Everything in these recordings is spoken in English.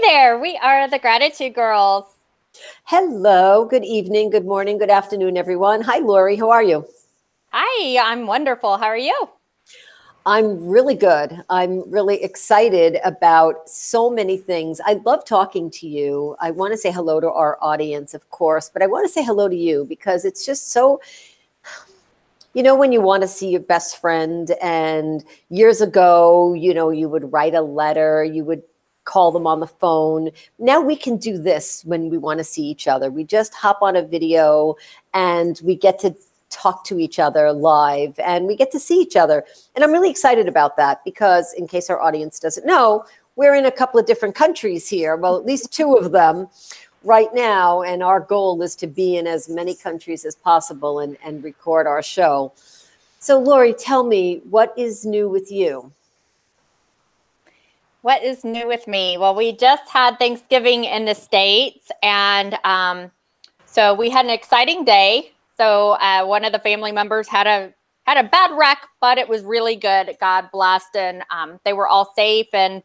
there. We are the Gratitude Girls. Hello, good evening, good morning, good afternoon, everyone. Hi, Laurie. How are you? Hi, I'm wonderful. How are you? I'm really good. I'm really excited about so many things. I love talking to you. I want to say hello to our audience, of course, but I want to say hello to you because it's just so, when you want to see your best friend, and years ago, you would write a letter, you would call them on the phone. Now we can do this when we want to see each other. We just hop on a video and we get to talk to each other live and we get to see each other. And I'm really excited about that because, in case our audience doesn't know, we're in a couple of different countries here. Well, at least two of them right now. And our goal is to be in as many countries as possible and record our show. So, Laurie, tell me, what is new with you? What is new with me? Well, we just had Thanksgiving in the States, and so we had an exciting day. So one of the family members had a bad wreck, but it was really good. God blessed, and they were all safe, and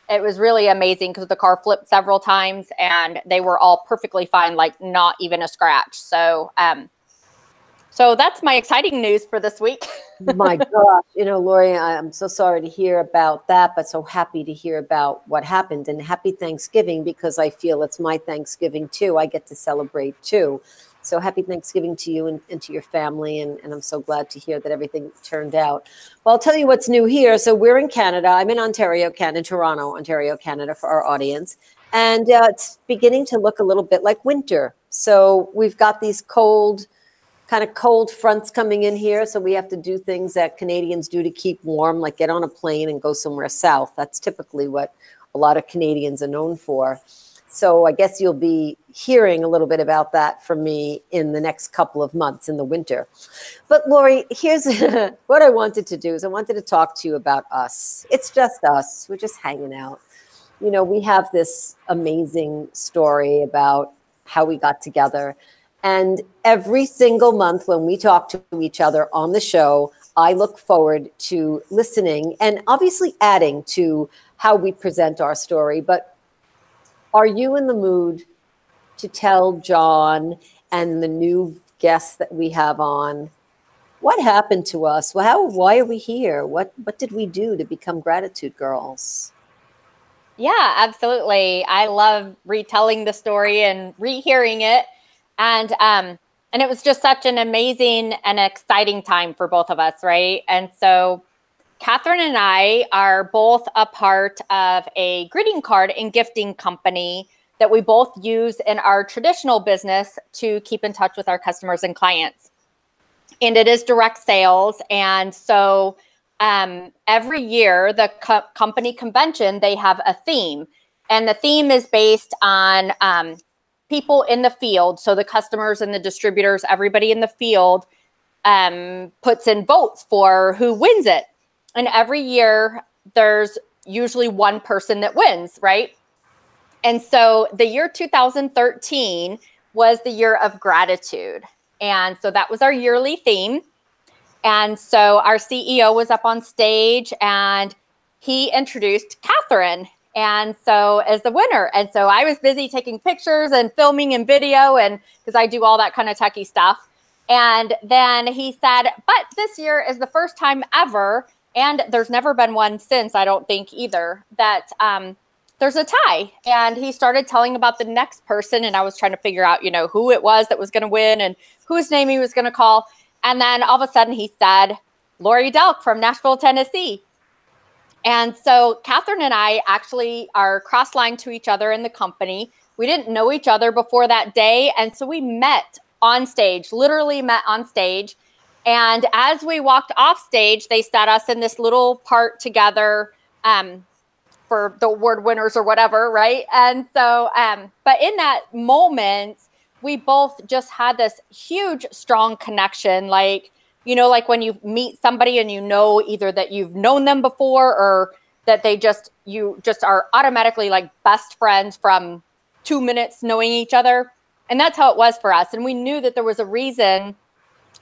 it was really amazing because the car flipped several times, and they were all perfectly fine, like not even a scratch. So so that's my exciting news for this week. My gosh, Laurie, I'm so sorry to hear about that, but so happy to hear about what happened. And happy Thanksgiving, because I feel it's my Thanksgiving too. I get to celebrate too. So happy Thanksgiving to you and to your family. And I'm so glad to hear that everything turned out. Well, I'll tell you what's new here. So we're in Canada. I'm in Ontario, Canada, Toronto, Ontario, Canada, for our audience. And it's beginning to look a little bit like winter. So we've got these cold fronts coming in here. So we have to do things that Canadians do to keep warm, like get on a plane and go somewhere south. That's typically what a lot of Canadians are known for. So I guess you'll be hearing a little bit about that from me in the next couple of months in the winter. But Laurie, here's what I wanted to do is I wanted to talk to you about us. It's just us. We're just hanging out. We have this amazing story about how we got together. And every single month when we talk to each other on the show, I look forward to listening and obviously adding to how we present our story. But are you in the mood to tell John and the new guests that we have on what happened to us? Why are we here? What did we do to become Gratitude Girls? Yeah, absolutely. I love retelling the story and rehearing it. And it was just such an amazing and exciting time for both of us, right? And so Catherine and I are both a part of a greeting card and gifting company that we both use in our traditional business to keep in touch with our customers and clients. And it is direct sales. And so every year, the company convention, they have a theme. And the theme is based on people in the field. So the customers and the distributors, everybody in the field puts in votes for who wins it. And every year there's usually one person that wins, right? And so the year 2013 was the year of gratitude. And so that was our yearly theme. And so our CEO was up on stage and he introduced Catherine. And so as the winner. And so I was busy taking pictures and filming and video, and because I do all that kind of techie stuff. And then he said, but this year is the first time ever, and there's never been one since, I don't think either, that there's a tie. And he started telling about the next person, and I was trying to figure out, who it was that was going to win and whose name he was going to call. And then all of a sudden he said, Laurie Delk from Nashville, Tennessee. And so Catherine and I actually are cross-lined to each other in the company. We didn't know each other before that day. And so we met on stage, literally met on stage. And as we walked off stage, they set us in this little part together for the award winners or whatever, right? And so, but in that moment, we both just had this huge, strong connection. Like when you meet somebody and either that you've known them before or that you just are automatically like best friends from 2 minutes knowing each other. And that's how it was for us. And we knew that there was a reason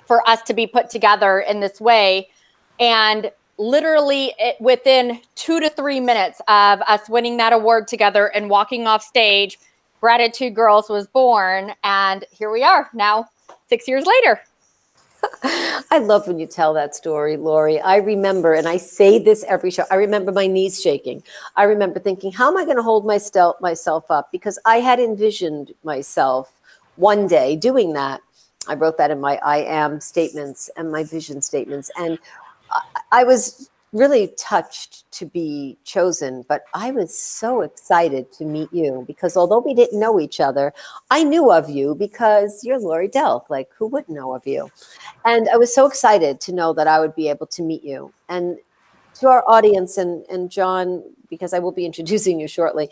for us to be put together in this way. And literally within 2 to 3 minutes of us winning that award together and walking off stage, Gratitude Girls was born. And here we are now, 6 years later. I love when you tell that story, Laurie. I remember, and I say this every show, I remember my knees shaking. I remember thinking, how am I going to hold myself up? Because I had envisioned myself one day doing that. I wrote that in my I am statements and my vision statements. And I was really touched to be chosen, but I was so excited to meet you because although we didn't know each other, I knew of you because you're Laurie Delk. Like, who wouldn't know of you? And I was so excited to know that I would be able to meet you. And to our audience and John, because I will be introducing you shortly,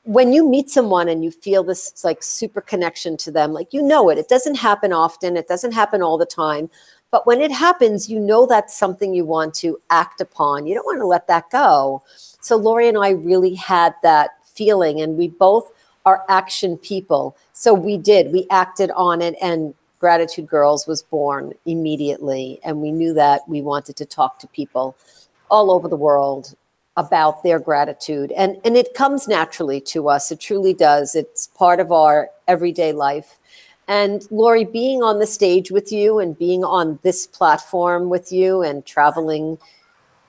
when you meet someone and you feel this like super connection to them, like, you know it doesn't happen often. It doesn't happen all the time. But when it happens, you know that's something you want to act upon. You don't want to let that go. So Laurie and I really had that feeling, and we both are action people. So we acted on it, and Gratitude Girls was born immediately. And we knew that we wanted to talk to people all over the world about their gratitude. And it comes naturally to us. It truly does. It's part of our everyday life. And Laurie, being on the stage with you and being on this platform with you and traveling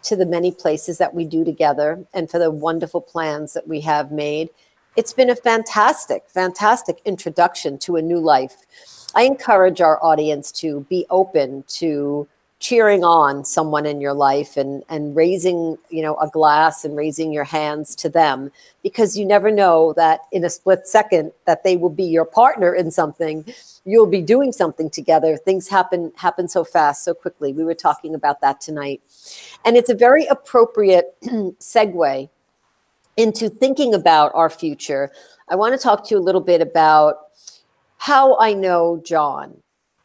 to the many places that we do together and for the wonderful plans that we have made, it's been a fantastic, fantastic introduction to a new life. I encourage our audience to be open to cheering on someone in your life and raising, a glass and raising your hands to them, because you never know that in a split second that they will be your partner in something. You'll be doing something together. Things happen so fast, so quickly. We were talking about that tonight. And it's a very appropriate segue into thinking about our future. I want to talk to you a little bit about how I know John.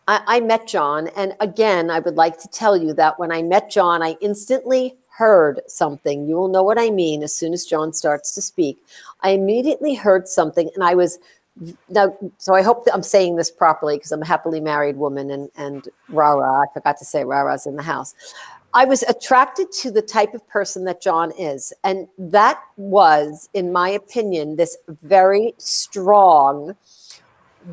I met John, and again, I would like to tell you that when I met John, I instantly heard something. You will know what I mean as soon as John starts to speak. I immediately heard something, and so I hope that I'm saying this properly because I'm a happily married woman, and Rara, I forgot to say Rara's in the house. I was attracted to the type of person that John is, and that was, in my opinion, this very strong,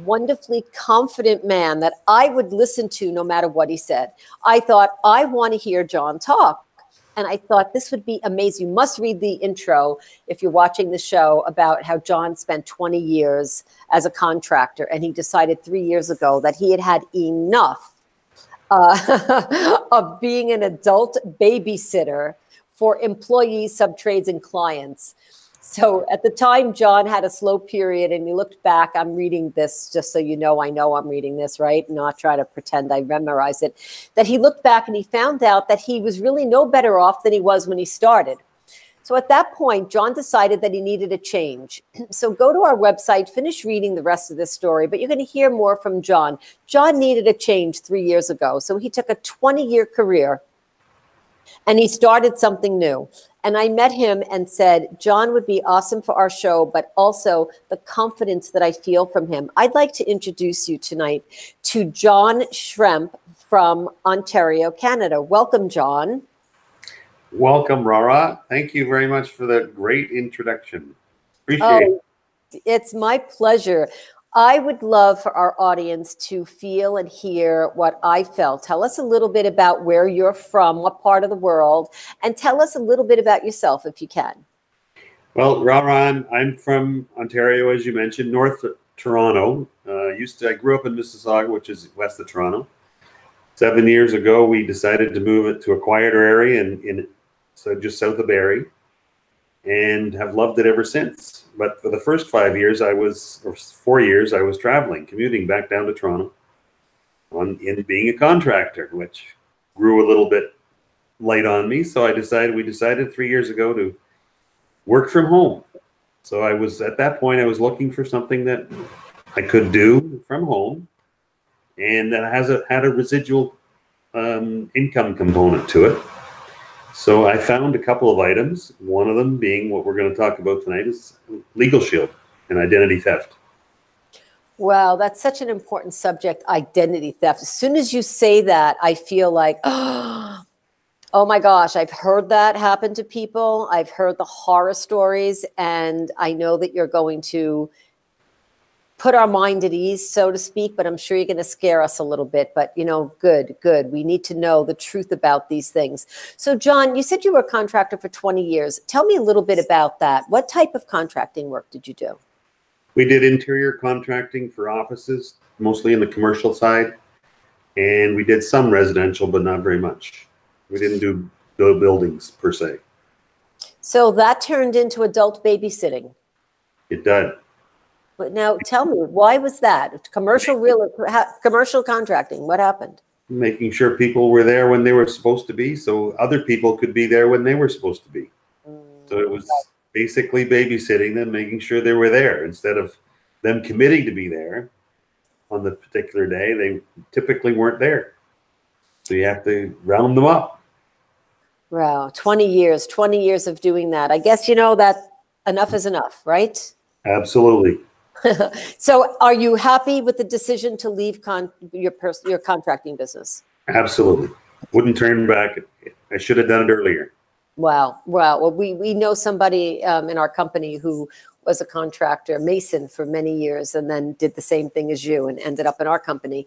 wonderfully confident man that I would listen to no matter what he said. I thought, I want to hear John talk. And I thought this would be amazing. You must read the intro if you're watching the show about how John spent 20 years as a contractor. And he decided 3 years ago that he had had enough of being an adult babysitter for employees, subtrades, and clients. So at the time, John had a slow period, and he looked back. I'm reading this just so you know I'm reading this, right? Not try to pretend I memorize it. That he looked back and he found out that he was really no better off than he was when he started. So at that point, John decided that he needed a change. So go to our website, finish reading the rest of this story, but you're going to hear more from John. John needed a change 3 years ago. So he took a 20-year career and he started something new. And I met him and said, John would be awesome for our show, but also the confidence that I feel from him. I'd like to introduce you tonight to John Schrempf from Ontario, Canada. Welcome, John. Welcome, Rara. Thank you very much for that great introduction. Appreciate it. It's my pleasure. I would love for our audience to feel and hear what I felt. Tell us a little bit about where you're from, what part of the world, and tell us a little bit about yourself if you can. Well, Rara, I'm from Ontario, as you mentioned, north of Toronto. I grew up in Mississauga, which is west of Toronto. 7 years ago, we decided to move it to a quieter area so just south of Barrie, and have loved it ever since. But for the first 4 years, I was traveling, commuting back down to Toronto in being a contractor, which grew a little bit light on me. So we decided 3 years ago to work from home. So at that point, I was looking for something that I could do from home and that had a residual income component to it. So I found a couple of items, one of them being what we're going to talk about tonight is LegalShield and identity theft. Wow, that's such an important subject, identity theft. As soon as you say that, I feel like, oh, Oh my gosh, I've heard that happen to people. I've heard the horror stories, and I know that you're going to put our mind at ease, so to speak, but I'm sure you're going to scare us a little bit. But, you know, good. We need to know the truth about these things. So, John, you said you were a contractor for 20 years. Tell me a little bit about that. What type of contracting work did you do? We did interior contracting for offices, mostly in the commercial side, and we did some residential, but not very much. We didn't do buildings per se. So that turned into adult babysitting. It did. But now tell me, why was that? Commercial contracting, what happened? Making sure people were there when they were supposed to be, so other people could be there when they were supposed to be. So it was basically babysitting them, making sure they were there. Instead of them committing to be there on the particular day, they typically weren't there. So you have to round them up. Wow, 20 years of doing that. I guess you know that enough is enough, right? Absolutely. So are you happy with the decision to leave your contracting business? Absolutely. Wouldn't turn back. I should have done it earlier. Wow. Well, we know somebody in our company who was a contractor, mason for many years, and then did the same thing as you and ended up in our company.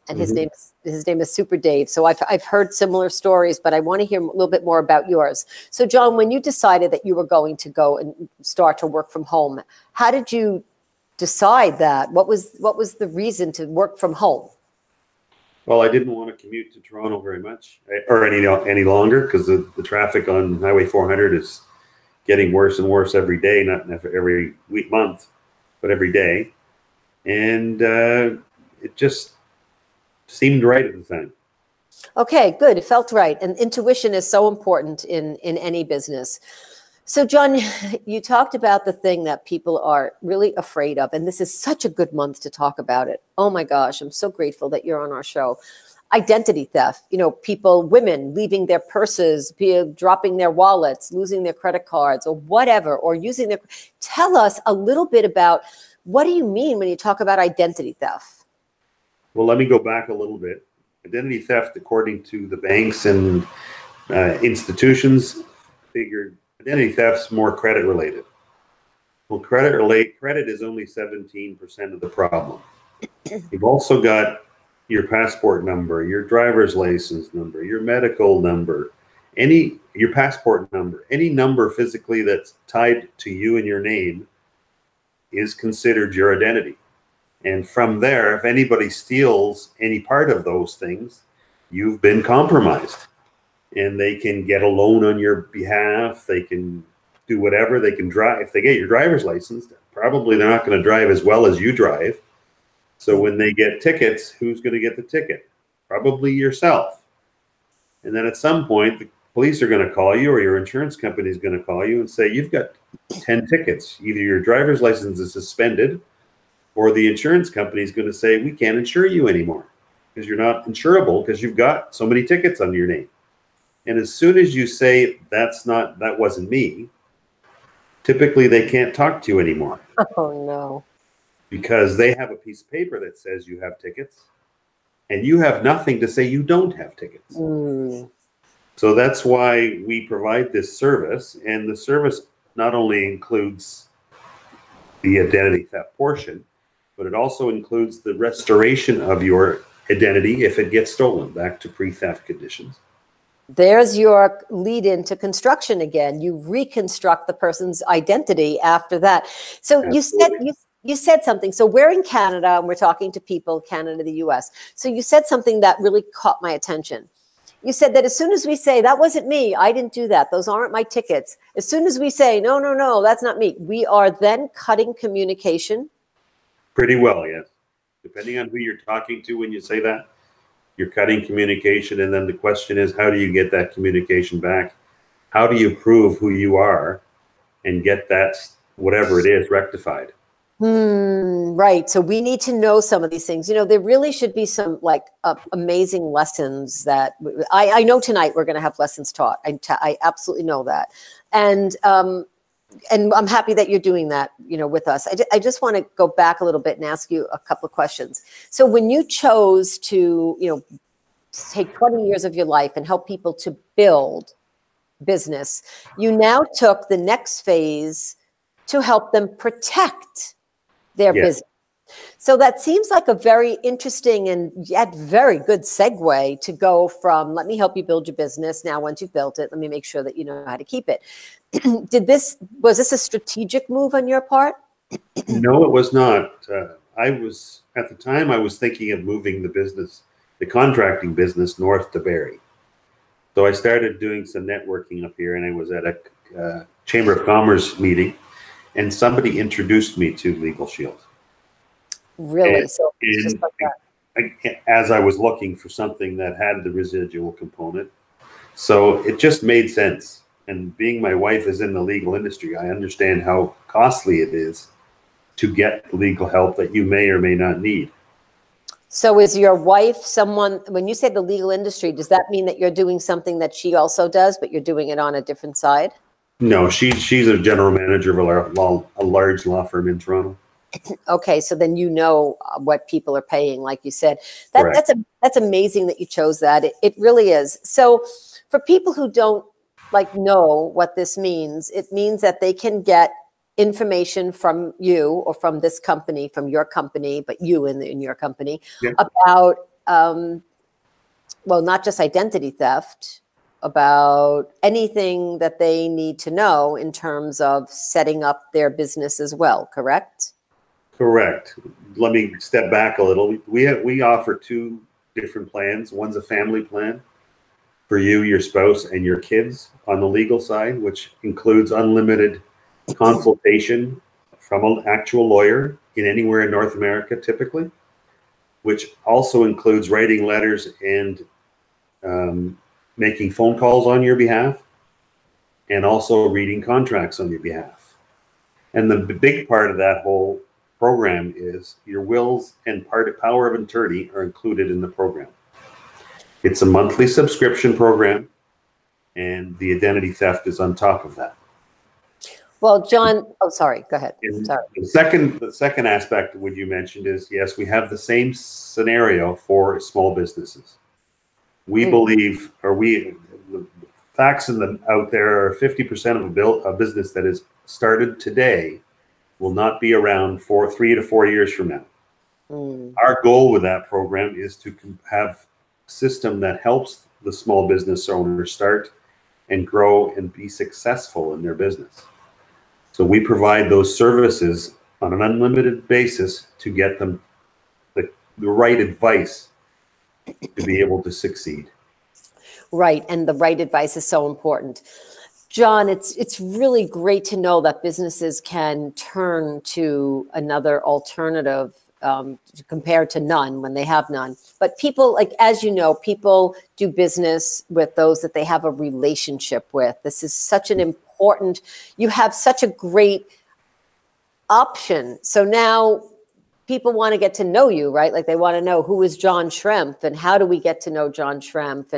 And his name is Super Dave. So I've heard similar stories, but I want to hear a little bit more about yours. So John, when you decided that you were going to go and start to work from home, how did you decide that? What was the reason to work from home? Well, I didn't want to commute to Toronto very much, or any longer, because the traffic on Highway 400 is getting worse and worse every day, not every month, but every day. And it just seemed right at the time. Okay, good. It felt right. And intuition is so important in any business. So, John, you talked about the thing that people are really afraid of, and this is such a good month to talk about it. Oh my gosh, I'm so grateful that you're on our show. Identity theft, women leaving their purses, dropping their wallets, losing their credit cards or whatever, or using their, tell us a little bit about what do you mean when you talk about identity theft? Well, let me go back a little bit. Identity theft, according to the banks and institutions, figured identity theft's more credit related. Well, credit is only 17% of the problem. You've also got your passport number, your driver's license number, your medical number, your passport number, any number physically that's tied to you and your name is considered your identity. And from there, if anybody steals any part of those things, you've been compromised. And they can get a loan on your behalf. They can do whatever. They can drive. If they get your driver's license, probably they're not going to drive as well as you drive. So when they get tickets, who's going to get the ticket? Probably yourself. And then at some point, the police are going to call you, or your insurance company is going to call you and say, you've got 10 tickets. Either your driver's license is suspended, or the insurance company is going to say, we can't insure you anymore because you're not insurable because you've got so many tickets on your name. And as soon as you say, that wasn't me, typically they can't talk to you anymore. Oh, no. Because they have a piece of paper that says you have tickets, and you have nothing to say you don't have tickets. So that's why we provide this service. And the service not only includes the identity theft portion, but it also includes the restoration of your identity if it gets stolen, back to pre-theft conditions. There's your lead into construction again. You reconstruct the person's identity after that. So Absolutely. you said something. So we're in Canada and we're talking to people, Canada, the US. So you said something that really caught my attention. You said that as soon as we say, that wasn't me, I didn't do that, those aren't my tickets. As soon as we say, no, that's not me, we are then cutting communication. Pretty well, yes. Depending on who you're talking to when you say that, you're cutting communication. And then the question is, how do you get that communication back? How do you prove who you are and get that, whatever it is, rectified? Right. So we need to know some of these things. There really should be some amazing lessons that I know tonight we're going to have lessons taught. I absolutely know that. And I'm happy that you're doing that, with us. I just want to go back a little bit and ask you a couple of questions. So when you chose to, take 20 years of your life and help people to build business. You now took the next phase to help them protect their business. So that seems like a very interesting and yet very good segue to go from, let me help you build your business. Now, once you've built it, let me make sure that you know how to keep it. Was this a strategic move on your part? No, it was not. At the time, I was thinking of moving the contracting business north to Barrie. So I started doing some networking up here, and I was at a Chamber of Commerce meeting, and somebody introduced me to LegalShield. Really? And, so it's just like that. As I was looking for something that had the residual component. So it just made sense. And being my wife is in the legal industry, I understand how costly it is to get legal help that you may or may not need. So is your wife someone, when you say the legal industry, does that mean that you're doing something that she also does, but you're doing it on a different side? No, she's a general manager of a large law firm in Toronto. Okay, so then you know what people are paying, like you said. That's amazing that you chose that. It really is. So for people who don't know what this means, it means that they can get information from you or from this company, from your company, but you in your company, about, well, not just identity theft, about anything that they need to know in terms of setting up their business as well, correct? Correct. Let me step back a little. We offer two different plans. One's a family plan for you, your spouse, and your kids on the legal side, which includes unlimited consultation from an actual lawyer in anywhere in North America, typically, which also includes writing letters and making phone calls on your behalf, and also reading contracts on your behalf. And the big part of that whole program is your wills and power of attorney are included in the program. It's a monthly subscription program, and the identity theft is on top of that. Well, John, oh, sorry, go ahead. Sorry. The second aspect what you mentioned is, yes, we have the same scenario for small businesses. We believe, the facts out there are 50% of a business that is started today will not be around for 3 to 4 years from now. Our goal with that program is to have a system that helps the small business owner start and grow and be successful in their business. So we provide those services on an unlimited basis to get them the right advice to be able to succeed. Right, and the right advice is so important. John, it's really great to know that businesses can turn to another alternative compared to none when they have none. But people, as you know, people do business with those that they have a relationship with. This is such an important, you have such a great option. So now people want to get to know you, right? Like they want to know, who is John Schrempf and how do we get to know John Schrempf?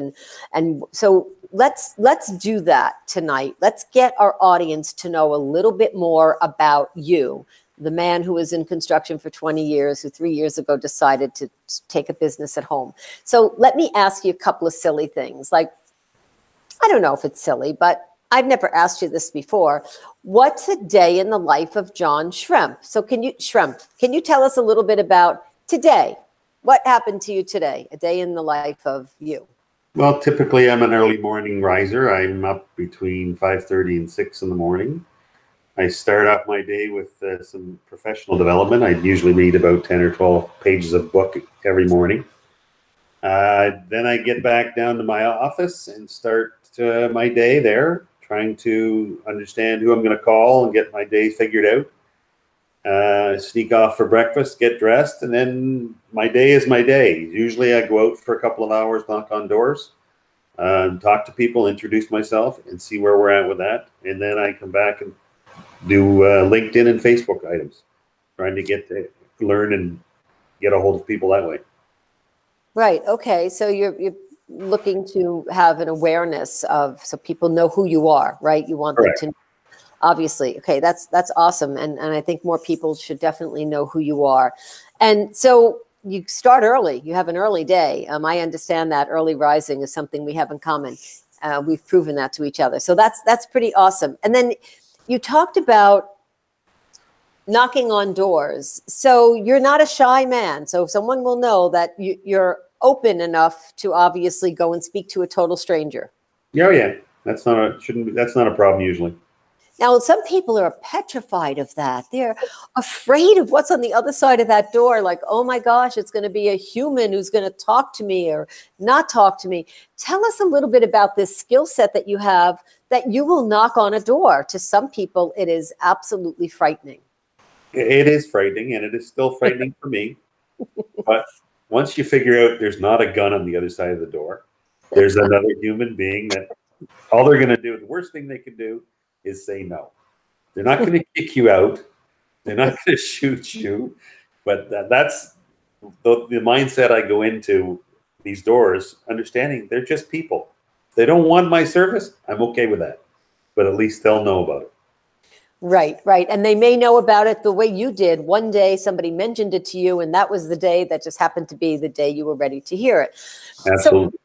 And so let's do that tonight. Let's get our audience to know a little bit more about you, the man who was in construction for 20 years, who 3 years ago decided to take a business at home. So let me ask you a couple of silly things. I don't know if it's silly, but I've never asked you this before. What's a day in the life of John Schrempf? So can you tell us a little bit about today? What happened to you today? A day in the life of you. Well, typically I'm an early morning riser. I'm up between 5:30 and 6 in the morning. I start off my day with some professional development. I usually read about 10 or 12 pages of book every morning. Then I get back down to my office and start my day there, trying to understand who I'm going to call and get my day figured out. Sneak off for breakfast, get dressed, and then my day is my day. Usually I go out for a couple of hours, knock on doors, talk to people, introduce myself, and see where we're at with that. And then I come back and do LinkedIn and Facebook items, trying to get to learn and get a hold of people that way. Right. Okay. So you're looking to have an awareness of, so people know who you are, right? You want Correct. them to, obviously. Okay. That's awesome. And I think more people should definitely know who you are. And so you start early. You have an early day. I understand that early rising is something we have in common. We've proven that to each other. So that's pretty awesome. And then you talked about knocking on doors. So you're not a shy man. So someone will know that you're open enough to obviously go and speak to a total stranger. Oh yeah, that's not a problem usually. Now, some people are petrified of that. They're afraid of what's on the other side of that door. Like, oh my gosh, it's going to be a human who's going to talk to me or not talk to me. Tell us a little bit about this skill set that you have, that you will knock on a door. To some people, it is absolutely frightening. It is frightening, and it is still frightening for me. But once you figure out there's not a gun on the other side of the door, there's another human being that all they're going to do, the worst thing they can do is say no. They're not going to kick you out. They're not going to shoot you. But that's the mindset I go into these doors, understanding they're just people. If they don't want my service, I'm okay with that. But at least they'll know about it. Right, right. And they may know about it the way you did. One day somebody mentioned it to you, and that was the day that just happened to be the day you were ready to hear it. Absolutely.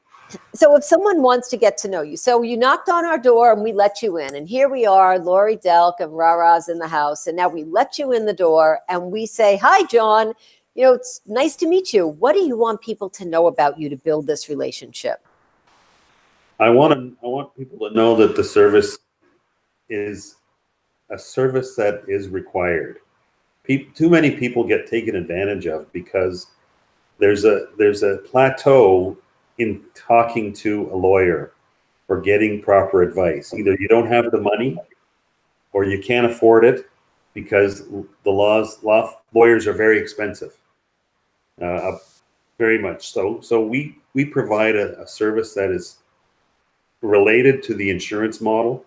So if someone wants to get to know you, so you knocked on our door and we let you in, and here we are, Laurie, Delk, and Rara's in the house, and now we let you in the door and we say, hi, John, you know, it's nice to meet you. What do you want people to know about you to build this relationship? I want people to know that the service is a service that is required. Too many people get taken advantage of because there's a plateau in talking to a lawyer or getting proper advice. Either you don't have the money or you can't afford it because the lawyers are very expensive, very much so. So we provide a service that is related to the insurance model,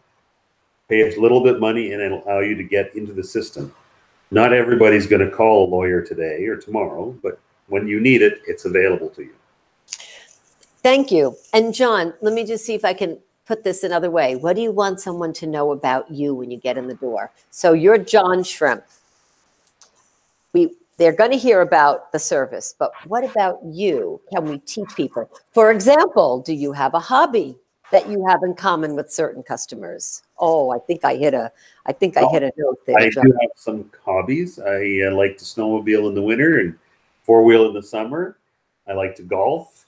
pay a little bit money, and it'll allow you to get into the system. Not everybody's going to call a lawyer today or tomorrow, but when you need it, it's available to you. Thank you. And John, let me just see if I can put this another way. What do you want someone to know about you when you get in the door? So you're John Schrempf. They're going to hear about the service, but what about you? Can we teach people? For example, do you have a hobby that you have in common with certain customers? Oh, I think I hit a note there, John. I do have some hobbies. I like to snowmobile in the winter and four-wheel in the summer. I like to golf.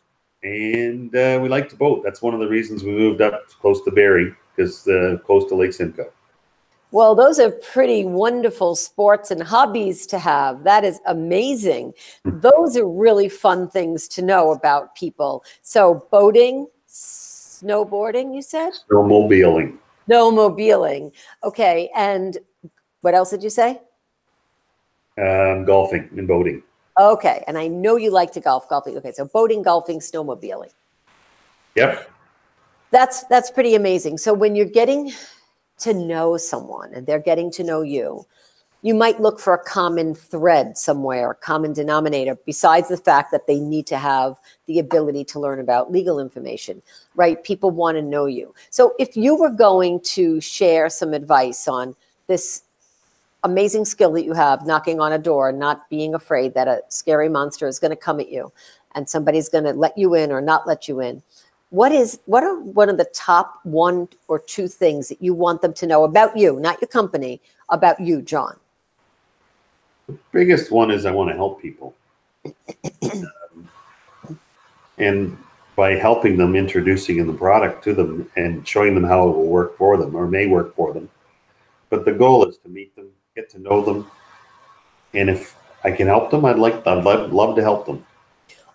And we like to boat. That's one of the reasons we moved up close to Barrie, because close to Lake Simcoe. Well, those are pretty wonderful sports and hobbies to have. That is amazing. Those are really fun things to know about people. So boating, snowboarding, you said? Snowmobiling. Snowmobiling. Okay. And what else did you say? Golfing and boating. Okay, and I know you like to golfing. Okay, so boating, golfing, snowmobiling. Yep. That's pretty amazing. So when you're getting to know someone and they're getting to know you, you might look for a common thread somewhere, a common denominator, besides the fact that they need to have the ability to learn about legal information, right? People want to know you. So if you were going to share some advice on this amazing skill that you have, knocking on a door, not being afraid that a scary monster is going to come at you and somebody's going to let you in or not let you in. What are one of the top 1 or 2 things that you want them to know about you, not your company, about you, John? The biggest one is I want to help people. And by helping them, introducing the product to them and showing them how it will work for them or may work for them. But the goal is to meet them, get to know them, and if I can help them, I'd love to help them.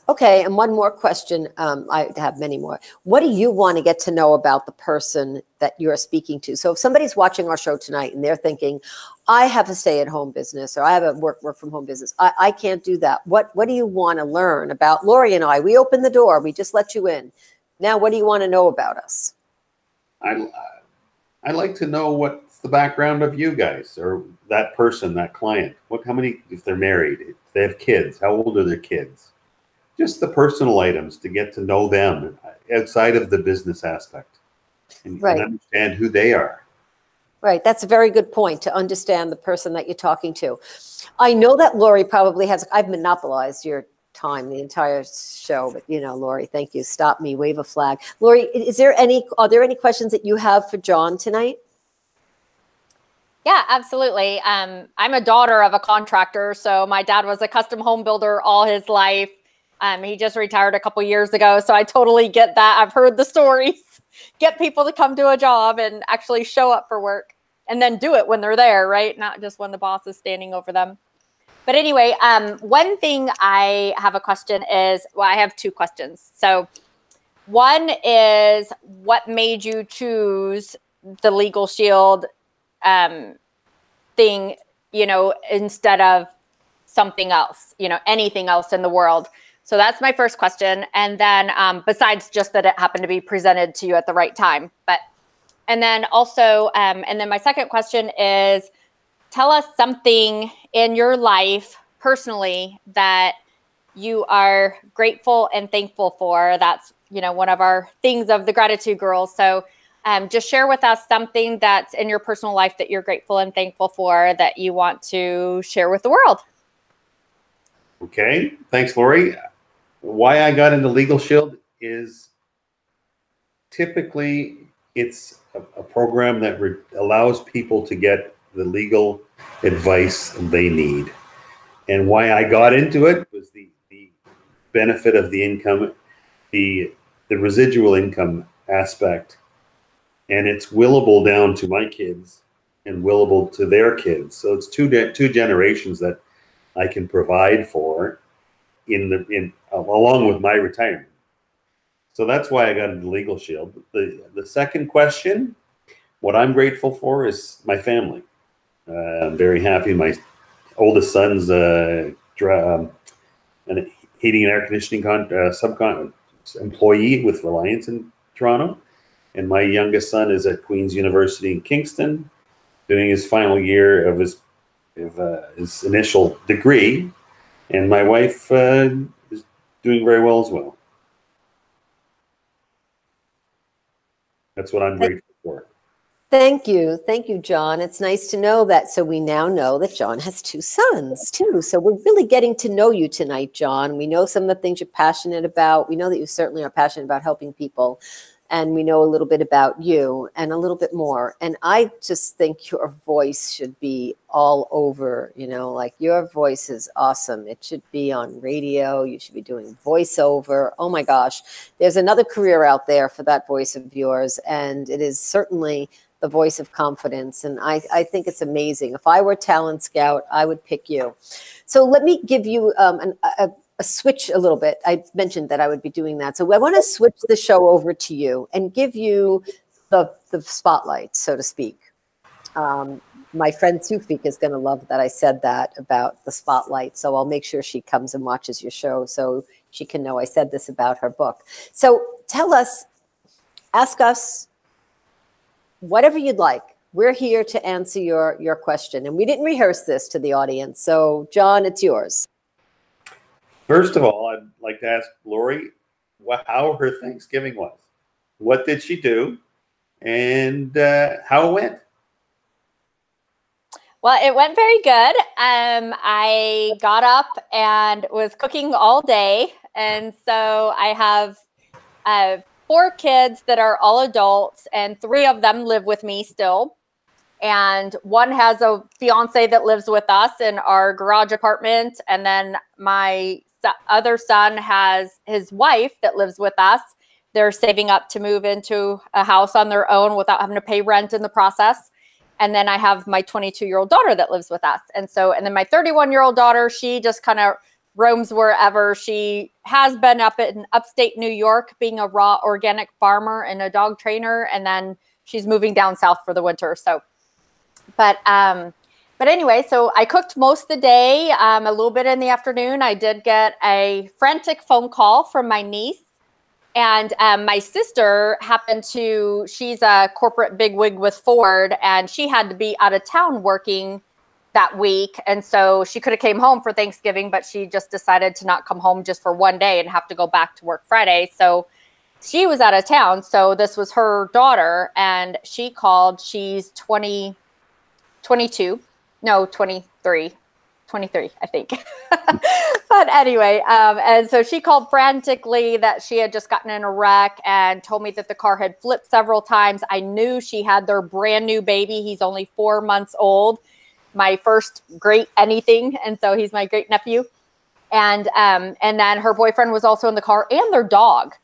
Okay, and one more question. I have many more. What do you want to get to know about the person that you're speaking to? So if somebody's watching our show tonight and they're thinking, I have a stay-at-home business or I have a work-from-home business, I can't do that. What do you want to learn about Laurie and I? We opened the door. We just let you in. Now, what do you want to know about us? I'd like to know what's the background of you guys or that person, that client. How many, if they're married, if they have kids, how old are their kids? Just the personal items to get to know them outside of the business aspect and understand who they are. Right. That's a very good point, to understand the person that you're talking to. I know that Laurie probably has, I've monopolized your time, the entire show. But, you know, Laurie, thank you. Stop me, wave a flag. Laurie, are there any questions that you have for John tonight? Yeah, absolutely. I'm a daughter of a contractor. So my dad was a custom home builder all his life. He just retired a couple years ago. So I totally get that. I've heard the stories. Get people to come to a job and actually show up for work and then do it when they're there, right? Not just when the boss is standing over them. But anyway, one thing I have a question is, well, I have two questions. So one is, what made you choose the LegalShield thing, you know, instead of something else, you know, anything else in the world? So that's my first question. And then besides just that it happened to be presented to you at the right time. And then also, and then my second question is, tell us something in your life personally that you are grateful and thankful for. That's, you know, one of our things of the Gratitude Girls. So just share with us something that's in your personal life that you're grateful and thankful for that you want to share with the world. Okay, thanks, Laurie. Why I got into LegalShield is typically it's a program that allows people to get the legal advice they need. And why I got into it was the benefit of the income, the residual income aspect. And it's willable down to my kids and willable to their kids. So it's two generations that I can provide for along with my retirement. So that's why I got into LegalShield. The second question, what I'm grateful for is my family. I'm very happy. My oldest son's a heating and air conditioning employee with Reliance in Toronto. And my youngest son is at Queen's University in Kingston, doing his final year of his initial degree. And my wife is doing very well as well. That's what I'm grateful for. Thank you. Thank you, John. It's nice to know that. So we now know that John has two sons too. So we're really getting to know you tonight, John. We know some of the things you're passionate about. We know that you certainly are passionate about helping people. And we know a little bit about you and a little bit more. And I just think your voice should be all over, you know, like your voice is awesome. It should be on radio. You should be doing voiceover. Oh my gosh. There's another career out there for that voice of yours. And it is certainly the voice of confidence. And I think it's amazing. If I were Talent Scout, I would pick you. So let me give you a switch a little bit. I mentioned that I would be doing that. So I want to switch the show over to you and give you the spotlight, so to speak. My friend Sufik is going to love that I said that about the spotlight. So I'll make sure she comes and watches your show so she can know I said this about her book. So tell us, ask us whatever you'd like. We're here to answer your question. And we didn't rehearse this to the audience. So John, it's yours. First of all, I'd like to ask Laurie how her Thanksgiving was. What did she do? And how it went? Well, it went very good. I got up and was cooking all day. And so I have 4 kids that are all adults, and 3 of them live with me still. And one has a fiance that lives with us in our garage apartment. And then my other son has his wife that lives with us. They're saving up to move into a house on their own without having to pay rent in the process. And then I have my 22-year-old daughter that lives with us. And then my 31-year-old daughter, she just kind of roams wherever. She has been up in upstate New York being a raw organic farmer and a dog trainer. And then she's moving down south for the winter. So, but anyway, so I cooked most of the day, a little bit in the afternoon. I did get a frantic phone call from my niece. And my sister she's a corporate bigwig with Ford, and she had to be out of town working that week. And so she could have came home for Thanksgiving, but she just decided to not come home just for one day and have to go back to work Friday. So she was out of town. So this was her daughter, and she called. She's 23, 23, I think. But anyway, and so she called frantically that she had just gotten in a wreck and told me that the car had flipped several times. I knew she had their brand new baby. He's only 4 months old, my first great anything. And so he's my great nephew. And then her boyfriend was also in the car and their dog.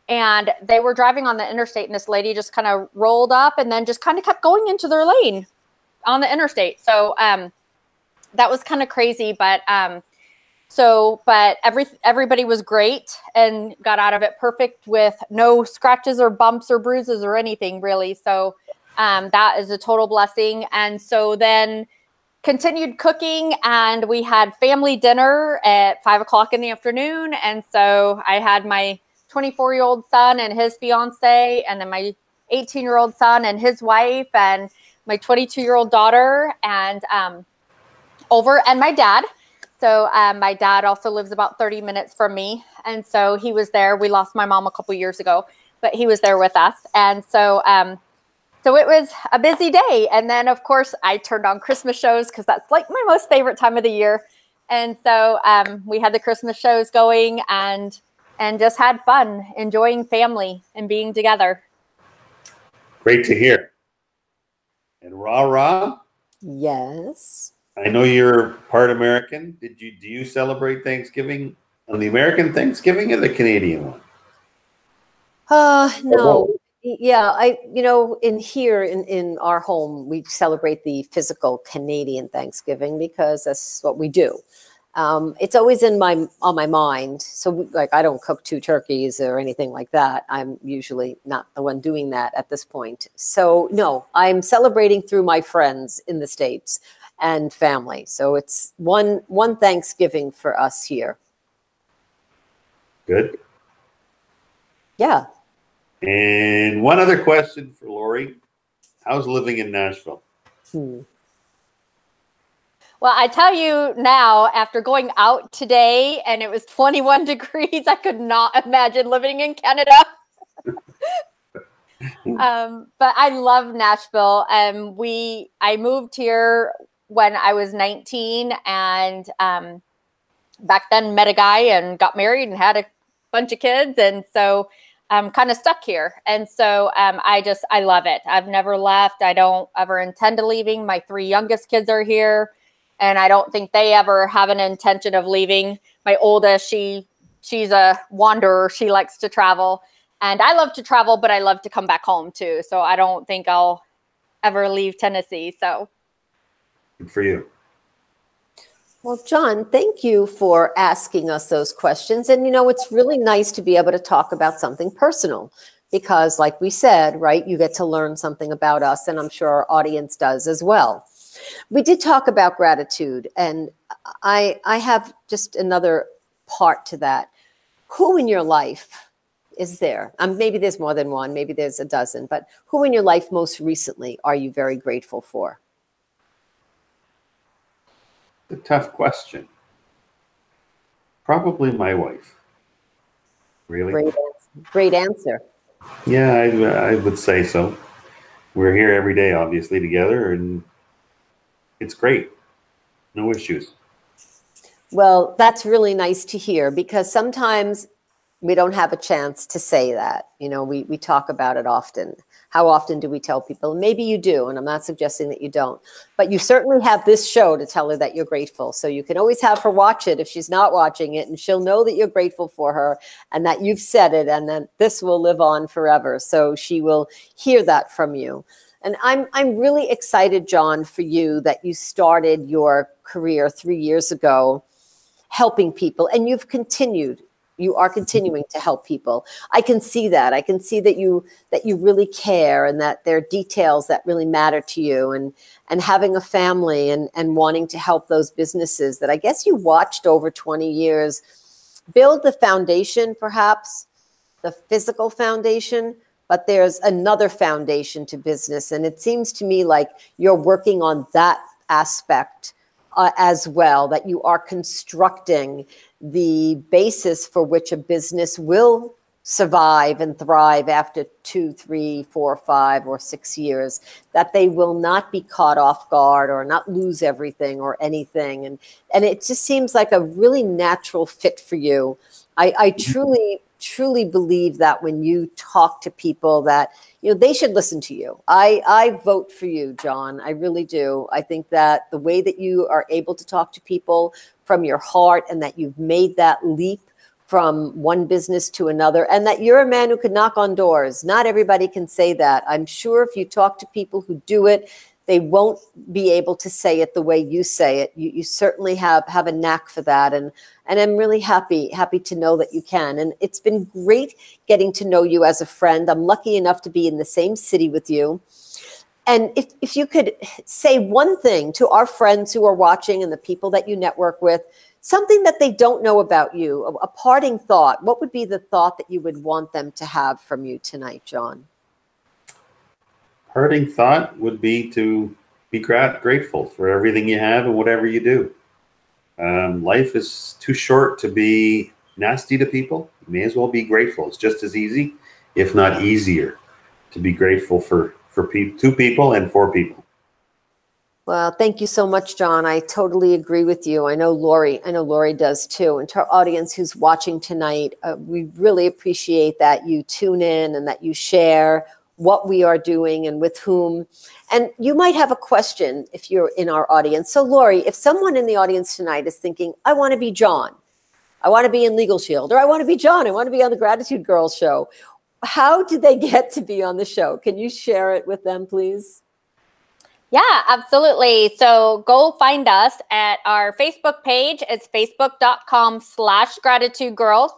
And they were driving on the interstate, and this lady just kind of rolled up and then just kind of kept going into their lane on the interstate. So that was kind of crazy, but everybody was great and got out of it perfect with no scratches or bumps or bruises or anything really. So that is a total blessing. And so then continued cooking, and we had family dinner at 5 o'clock in the afternoon. And so I had my 24-year-old son and his fiance, and then my 18-year-old son and his wife, and my 22-year-old daughter, and and my dad. So my dad also lives about 30 minutes from me. And so he was there. We lost my mom a couple years ago, but he was there with us. And so so it was a busy day. And then, of course, I turned on Christmas shows because that's like my most favorite time of the year. And so we had the Christmas shows going and just had fun, enjoying family and being together. Great to hear. And Ra, Yes. I know you're part American. Do you celebrate Thanksgiving on the American Thanksgiving or the Canadian one? No. Yeah, in our home, we celebrate the physical Canadian Thanksgiving because that's what we do. It's always on my mind. So I don't cook 2 turkeys or anything like that. I'm usually not the one doing that at this point. So no, I'm celebrating through my friends in the States and family. So it's one Thanksgiving for us here. Good. Yeah. And one other question for Laurie. How's living in Nashville? Well, I tell you now, after going out today and it was 21 degrees, I could not imagine living in Canada. But I love Nashville. I moved here when I was 19, and back then met a guy and got married and had a bunch of kids. And so I'm kind of stuck here. And so I love it. I've never left. I don't ever intend to leaving. My 3 youngest kids are here, and I don't think they ever have an intention of leaving. My oldest, she's a wanderer. She likes to travel, and I love to travel, but I love to come back home too. So I don't think I'll ever leave Tennessee. So good for you. Well, John, thank you for asking us those questions. And, it's really nice to be able to talk about something personal because, like we said, right, you get to learn something about us, and I'm sure our audience does as well. We did talk about gratitude, and I have just another part to that. Who in your life is there? Maybe there's more than one, maybe there's a dozen, but who in your life most recently are you very grateful for? A tough question. Probably my wife. Really? Great answer. Yeah, I would say so. We're here every day, obviously, together, and it's great. No issues. Well, that's really nice to hear because sometimes we don't have a chance to say that. We talk about it often. How often do we tell people? Maybe you do, and I'm not suggesting that you don't. But you certainly have this show to tell her that you're grateful. So you can always have her watch it if she's not watching it, and she'll know that you're grateful for her and that you've said it, and that this will live on forever. So she will hear that from you. And I'm really excited, John, for you that you started your career 3 years ago helping people, and you've continued. You are continuing to help people. I can see that. I can see that you really care, and that there are details that really matter to you, and having a family and wanting to help those businesses that I guess you watched over 20 years build the foundation, perhaps the physical foundation, but there's another foundation to business. And it seems to me like you're working on that aspect as well, that you are constructing the basis for which a business will survive and thrive after 2, 3, 4, 5, or 6 years, that they will not be caught off guard or not lose everything or anything. And it just seems like a really natural fit for you. I truly believe that when you talk to people that, they should listen to you. I vote for you, John. I really do. I think that the way that you are able to talk to people from your heart, and that you've made that leap from one business to another, and that you're a man who can knock on doors. Not everybody can say that. I'm sure if you talk to people who do it, they won't be able to say it the way you say it. You certainly have a knack for that. And I'm really happy to know that you can. And it's been great getting to know you as a friend. I'm lucky enough to be in the same city with you. And if you could say one thing to our friends who are watching and the people that you network with, something that they don't know about you, a parting thought, what would be the thought that you would want them to have from you tonight, John? Parting thought would be to be grateful for everything you have and whatever you do. Life is too short to be nasty to people. You may as well be grateful. It's just as easy, if not easier, to be grateful for two people and for people. Well, thank you so much, John. I totally agree with you. I know Laurie does too. And to our audience who's watching tonight, we really appreciate that you tune in and that you share what we are doing and with whom. And you might have a question if you're in our audience. So Laurie, if someone in the audience tonight is thinking, I want to be John, I want to be in LegalShield, or I want to be John, I want to be on the Gratitude Girls show, how do they get to be on the show? Can you share it with them, please? Yeah, absolutely. So go find us at our Facebook page. It's facebook.com/gratitudegirls,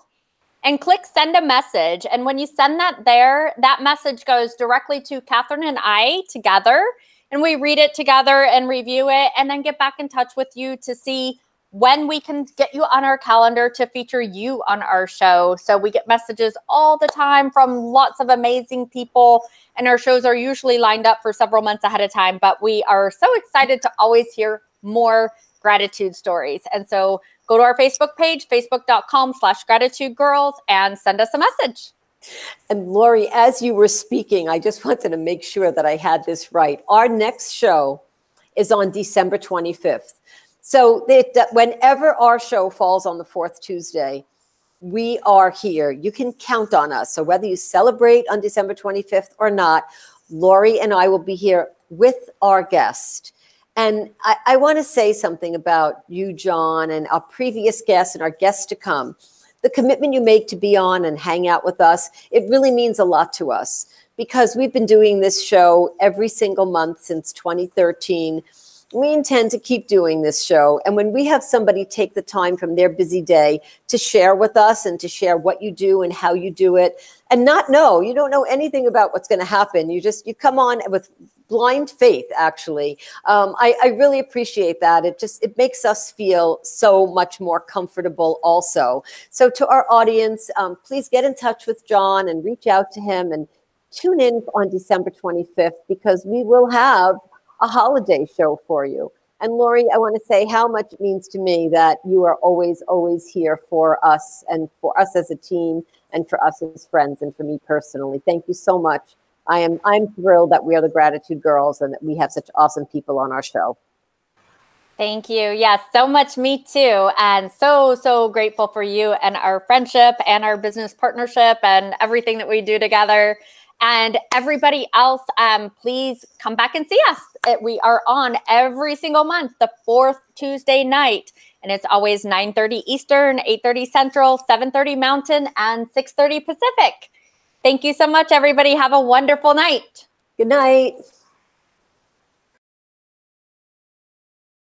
and click send a message. And when you send that there, that message goes directly to Catherine and I together, and we read it together and review it, and then get back in touch with you to see when we can get you on our calendar to feature you on our show. So we get messages all the time from lots of amazing people, and our shows are usually lined up for several months ahead of time, but we are so excited to always hear more gratitude stories. And so go to our Facebook page, facebook.com/gratitudegirls, and send us a message. And Laurie, as you were speaking, I just wanted to make sure that I had this right. Our next show is on December 25th. So whenever our show falls on the fourth Tuesday, we are here. You can count on us. So whether you celebrate on December 25th or not, Laurie and I will be here with our guest. And I want to say something about you, John, and our previous guests and our guests to come. The commitment you make to be on and hang out with us, it really means a lot to us, because we've been doing this show every single month since 2013. We intend to keep doing this show. And when we have somebody take the time from their busy day to share with us and to share what you do and how you do it, and you don't know anything about what's going to happen. You come on with blind faith, actually. I really appreciate that. It makes us feel so much more comfortable also. So to our audience, please get in touch with John and reach out to him and tune in on December 25th, because we will have a holiday show for you. And Laurie, I want to say how much it means to me that you are always, always here for us, and for us as a team, and for us as friends, and for me personally. Thank you so much. I'm thrilled that we are the Gratitude Girls and that we have such awesome people on our show. Thank you. Yes, so much. Me too. And so grateful for you and our friendship and our business partnership and everything that we do together. And everybody else, please come back and see us. We are on every single month, the fourth Tuesday night. And it's always 9:30 Eastern, 8:30 Central, 7:30 Mountain, and 6:30 Pacific. Thank you so much, everybody. Have a wonderful night. Good night.